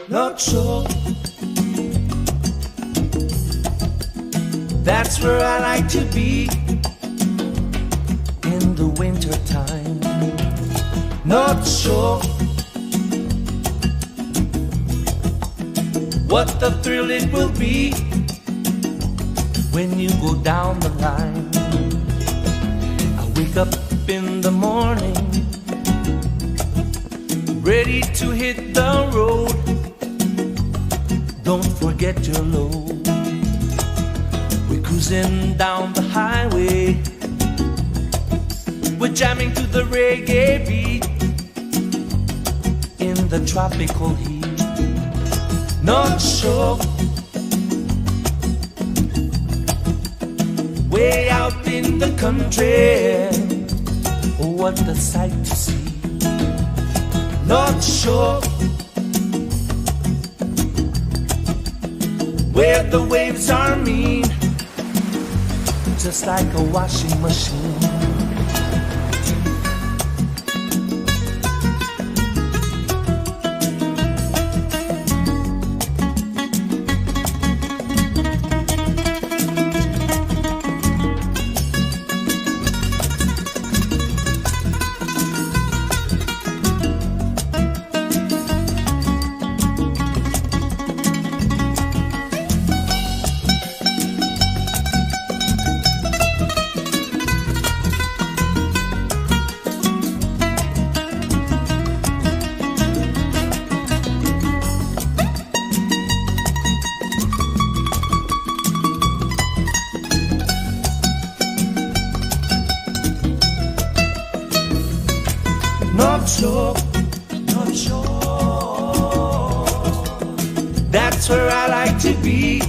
North Shore. That's where I like to be in the winter time. North Shore. What the thrill it will be when you go down the line. I wake up in the morning, ready to hit the road. Don't forget your load. We're cruising down the highway, we're jamming to the reggae beat in the tropical heat. North Shore, way out in the country, oh what a sight to see. North Shore, where the waves are mean, just like a washing machine. North Shore, North Shore. That's where I like to be.